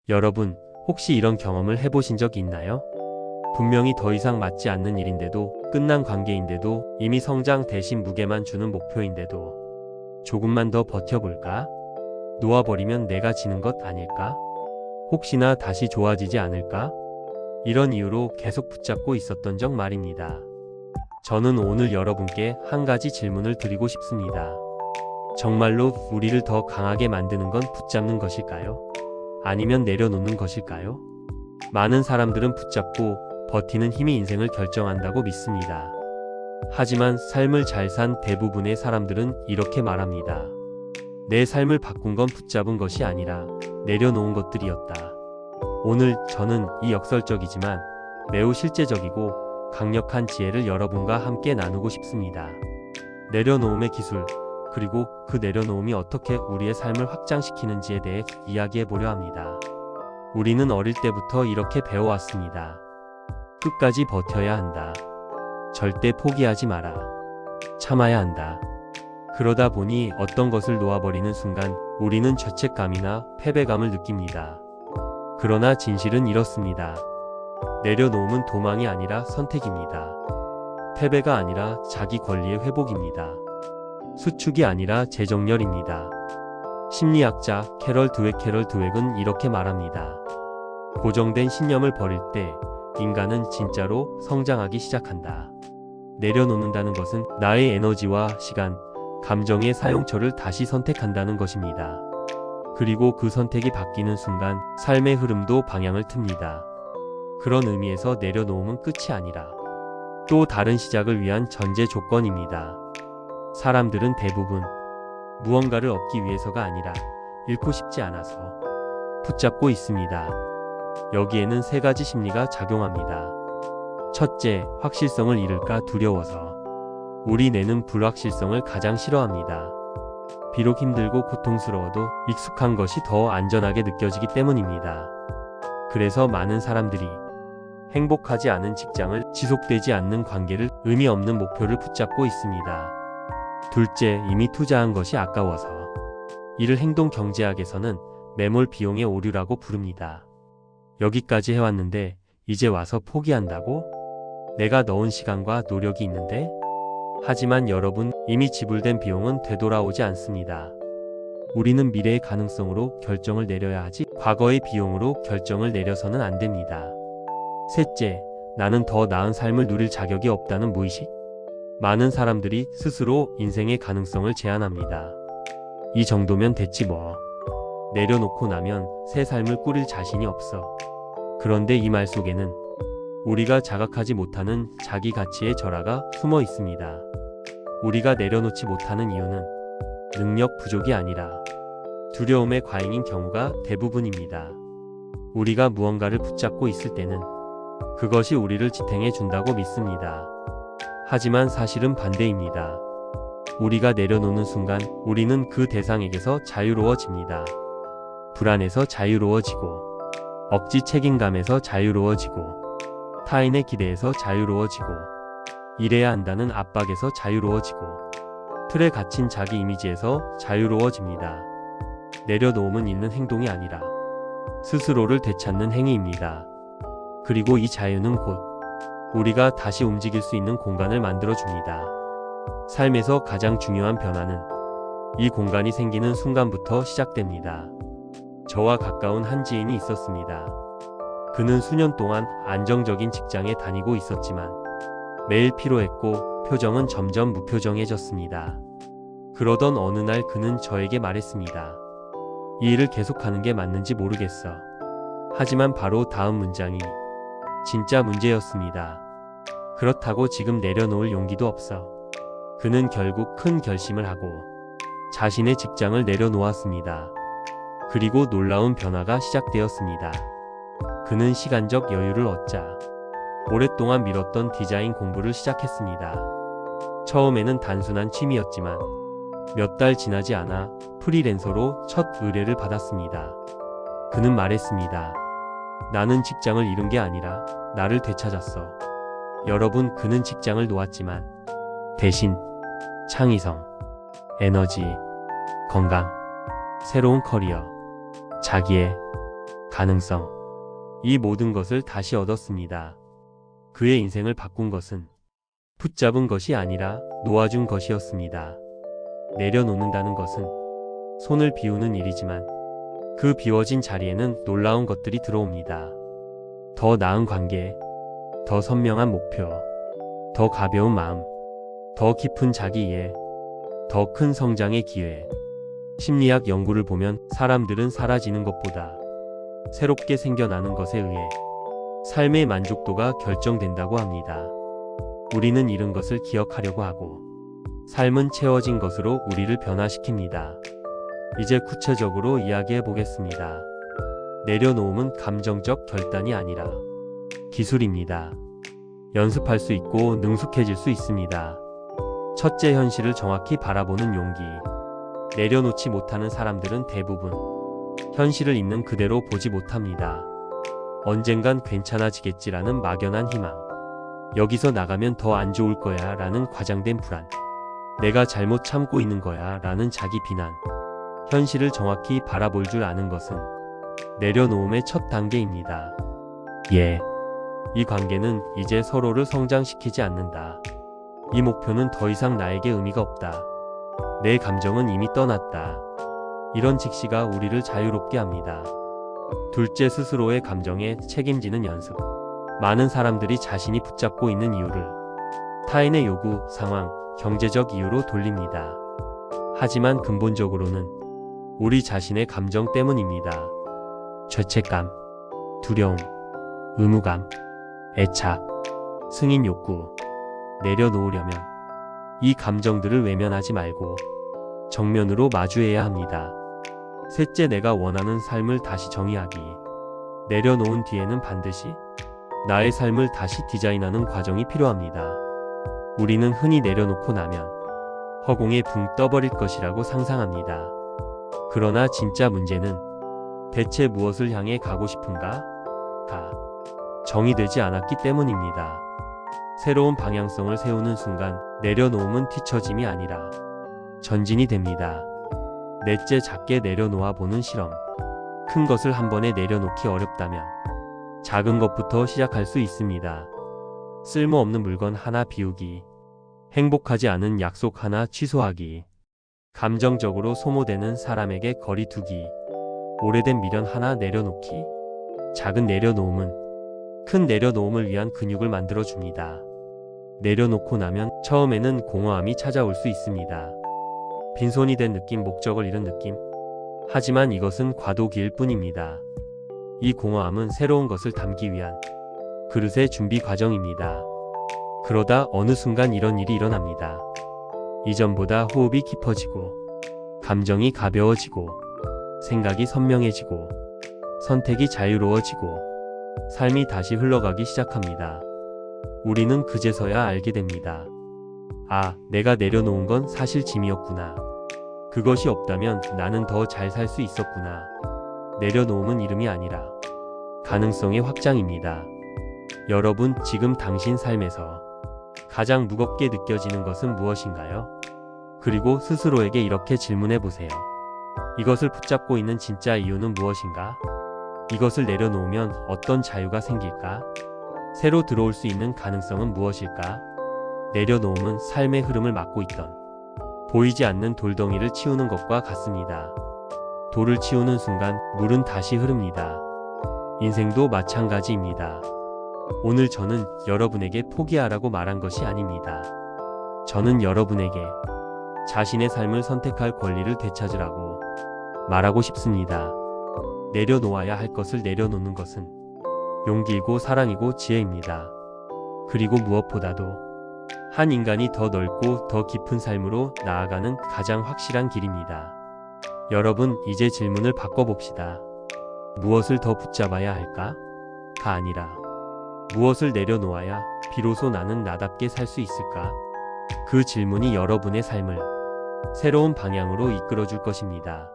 여러분, 혹시 이런 경험을 해보신 적 있나요? 분명히 더 이상 맞지 않는 일인데도, 끝난 관계인데도, 이미 성장 대신 무게만 주는 목표인데도, 조금만 더 버텨볼까? 놓아버리면 내가 지는 것 아닐까? 혹시나 다시 좋아지지 않을까? 이런 이유로 계속 붙잡고 있었던 적 말입니다. 저는 오늘 여러분께 한 가지 질문을 드리고 싶습니다. 정말로 우리를 더 강하게 만드는 건 붙잡는 것일까요? 아니면 내려놓는 것일까요? 많은 사람들은 붙잡고 버티는 힘이 인생을 결정한다고 믿습니다. 하지만 삶을 잘 산 대부분의 사람들은 이렇게 말합니다. 내 삶을 바꾼 건 붙잡은 것이 아니라 내려놓은 것들이었다. 오늘 저는 이 역설적이지만 매우 실제적이고 강력한 지혜를 여러분과 함께 나누고 싶습니다. 내려놓음의 기술, 그리고 그 내려놓음이 어떻게 우리의 삶을 확장시키는지에 대해 이야기해 보려 합니다. 우리는 어릴 때부터 이렇게 배워왔습니다. 끝까지 버텨야 한다. 절대 포기하지 마라. 참아야 한다. 그러다 보니 어떤 것을 놓아버리는 순간 우리는 죄책감이나 패배감을 느낍니다. 그러나 진실은 이렇습니다. 내려놓음은 도망이 아니라 선택입니다. 패배가 아니라 자기 권리의 회복입니다. 수축이 아니라 재정렬입니다. 심리학자 캐럴 드웩은 이렇게 말합니다. 고정된 신념을 버릴 때 인간은 진짜로 성장하기 시작한다. 내려놓는다는 것은 나의 에너지와 시간, 감정의 사용처를 다시 선택한다는 것입니다. 그리고 그 선택이 바뀌는 순간 삶의 흐름도 방향을 틉니다. 그런 의미에서 내려놓음은 끝이 아니라 또 다른 시작을 위한 전제 조건입니다. 사람들은 대부분 무언가를 얻기 위해서가 아니라 잃고 싶지 않아서 붙잡고 있습니다. 여기에는 세 가지 심리가 작용합니다. 첫째, 확실성을 잃을까 두려워서. 우리 뇌는 불확실성을 가장 싫어합니다. 비록 힘들고 고통스러워도 익숙한 것이 더 안전하게 느껴지기 때문입니다. 그래서 많은 사람들이 행복하지 않은 직장을, 지속되지 않는 관계를, 의미 없는 목표를 붙잡고 있습니다. 둘째, 이미 투자한 것이 아까워서. 이를 행동 경제학에서는 매몰 비용의 오류라고 부릅니다. 여기까지 해왔는데 이제 와서 포기한다고? 내가 넣은 시간과 노력이 있는데? 하지만 여러분, 이미 지불된 비용은 되돌아오지 않습니다. 우리는 미래의 가능성으로 결정을 내려야 하지 과거의 비용으로 결정을 내려서는 안 됩니다. 셋째, 나는 더 나은 삶을 누릴 자격이 없다는 무의식. 많은 사람들이 스스로 인생의 가능성을 제한합니다. 이 정도면 됐지 뭐. 내려놓고 나면 새 삶을 꾸릴 자신이 없어. 그런데 이 말 속에는 우리가 자각하지 못하는 자기 가치의 절하가 숨어 있습니다. 우리가 내려놓지 못하는 이유는 능력 부족이 아니라 두려움의 과잉인 경우가 대부분입니다. 우리가 무언가를 붙잡고 있을 때는 그것이 우리를 지탱해 준다고 믿습니다. 하지만 사실은 반대입니다. 우리가 내려놓는 순간 우리는 그 대상에게서 자유로워집니다. 불안에서 자유로워지고, 억지 책임감에서 자유로워지고, 타인의 기대에서 자유로워지고, 이래야 한다는 압박에서 자유로워지고, 틀에 갇힌 자기 이미지에서 자유로워집니다. 내려놓음은 있는 행동이 아니라 스스로를 되찾는 행위입니다. 그리고 이 자유는 곧 우리가 다시 움직일 수 있는 공간을 만들어줍니다. 삶에서 가장 중요한 변화는 이 공간이 생기는 순간부터 시작됩니다. 저와 가까운 한 지인이 있었습니다. 그는 수년 동안 안정적인 직장에 다니고 있었지만 매일 피로했고 표정은 점점 무표정해졌습니다. 그러던 어느 날 그는 저에게 말했습니다. 이 일을 계속하는 게 맞는지 모르겠어. 하지만 바로 다음 문장이 진짜 문제였습니다. 그렇다고 지금 내려놓을 용기도 없어. 그는 결국 큰 결심을 하고 자신의 직장을 내려놓았습니다. 그리고 놀라운 변화가 시작되었습니다. 그는 시간적 여유를 얻자 오랫동안 미뤘던 디자인 공부를 시작했습니다. 처음에는 단순한 취미였지만 몇 달 지나지 않아 프리랜서로 첫 의뢰를 받았습니다. 그는 말했습니다. 나는 직장을 잃은 게 아니라 나를 되찾았어. 여러분, 그는 직장을 놓았지만 대신 창의성, 에너지, 건강, 새로운 커리어, 자기의 가능성. 이 모든 것을 다시 얻었습니다. 그의 인생을 바꾼 것은 붙잡은 것이 아니라 놓아준 것이었습니다. 내려놓는다는 것은 손을 비우는 일이지만 그 비워진 자리에는 놀라운 것들이 들어옵니다. 더 나은 관계, 더 선명한 목표, 더 가벼운 마음, 더 깊은 자기 이해, 더 큰 성장의 기회. 심리학 연구를 보면 사람들은 사라지는 것보다 새롭게 생겨나는 것에 의해 삶의 만족도가 결정된다고 합니다. 우리는 잃은 것을 기억하려고 하고 삶은 채워진 것으로 우리를 변화시킵니다. 이제 구체적으로 이야기해 보겠습니다. 내려놓음은 감정적 결단이 아니라 기술입니다. 연습할 수 있고 능숙해질 수 있습니다. 첫째, 현실을 정확히 바라보는 용기. 내려놓지 못하는 사람들은 대부분 현실을 있는 그대로 보지 못합니다. 언젠간 괜찮아지겠지라는 막연한 희망, 여기서 나가면 더 안 좋을 거야 라는 과장된 불안, 내가 잘못 참고 있는 거야 라는 자기 비난. 현실을 정확히 바라볼 줄 아는 것은 내려놓음의 첫 단계입니다. 이 관계는 이제 서로를 성장시키지 않는다. 이 목표는 더 이상 나에게 의미가 없다. 내 감정은 이미 떠났다. 이런 직시가 우리를 자유롭게 합니다. 둘째, 스스로의 감정에 책임지는 연습. 많은 사람들이 자신이 붙잡고 있는 이유를 타인의 요구, 상황, 경제적 이유로 돌립니다. 하지만 근본적으로는 우리 자신의 감정 때문입니다. 죄책감, 두려움, 의무감, 애착, 승인 욕구. 내려놓으려면 이 감정들을 외면하지 말고 정면으로 마주해야 합니다. 셋째, 내가 원하는 삶을 다시 정의하기. 내려놓은 뒤에는 반드시 나의 삶을 다시 디자인하는 과정이 필요합니다. 우리는 흔히 내려놓고 나면 허공에 붕 떠버릴 것이라고 상상합니다. 그러나 진짜 문제는 대체 무엇을 향해 가고 싶은가? 정의되지 않았기 때문입니다. 새로운 방향성을 세우는 순간 내려놓음은 뒤처짐이 아니라 전진이 됩니다. 넷째, 작게 내려놓아 보는 실험. 큰 것을 한 번에 내려놓기 어렵다면 작은 것부터 시작할 수 있습니다. 쓸모없는 물건 하나 비우기, 행복하지 않은 약속 하나 취소하기, 감정적으로 소모되는 사람에게 거리 두기, 오래된 미련 하나 내려놓기. 작은 내려놓음은 큰 내려놓음을 위한 근육을 만들어줍니다. 내려놓고 나면 처음에는 공허함이 찾아올 수 있습니다. 빈손이 된 느낌, 목적을 잃은 느낌. 하지만 이것은 과도기일 뿐입니다. 이 공허함은 새로운 것을 담기 위한 그릇의 준비 과정입니다. 그러다 어느 순간 이런 일이 일어납니다. 이전보다 호흡이 깊어지고, 감정이 가벼워지고, 생각이 선명해지고, 선택이 자유로워지고, 삶이 다시 흘러가기 시작합니다. 우리는 그제서야 알게 됩니다. 내가 내려놓은 건 사실 짐이었구나. 그것이 없다면 나는 더 잘 살 수 있었구나. 내려놓음은 이름이 아니라 가능성의 확장입니다. 여러분, 지금 당신 삶에서 가장 무겁게 느껴지는 것은 무엇인가요? 그리고 스스로에게 이렇게 질문해 보세요. 이것을 붙잡고 있는 진짜 이유는 무엇인가? 이것을 내려놓으면 어떤 자유가 생길까? 새로 들어올 수 있는 가능성은 무엇일까? 내려놓음은 삶의 흐름을 막고 있던 보이지 않는 돌덩이를 치우는 것과 같습니다. 돌을 치우는 순간 물은 다시 흐릅니다. 인생도 마찬가지입니다. 오늘 저는 여러분에게 포기하라고 말한 것이 아닙니다. 저는 여러분에게 자신의 삶을 선택할 권리를 되찾으라고 말하고 싶습니다. 내려놓아야 할 것을 내려놓는 것은 용기이고 사랑이고 지혜입니다. 그리고 무엇보다도 한 인간이 더 넓고 더 깊은 삶으로 나아가는 가장 확실한 길입니다. 여러분, 이제 질문을 바꿔봅시다. 무엇을 더 붙잡아야 할까? 가 아니라 무엇을 내려놓아야 비로소 나는 나답게 살 수 있을까? 그 질문이 여러분의 삶을 새로운 방향으로 이끌어 줄 것입니다.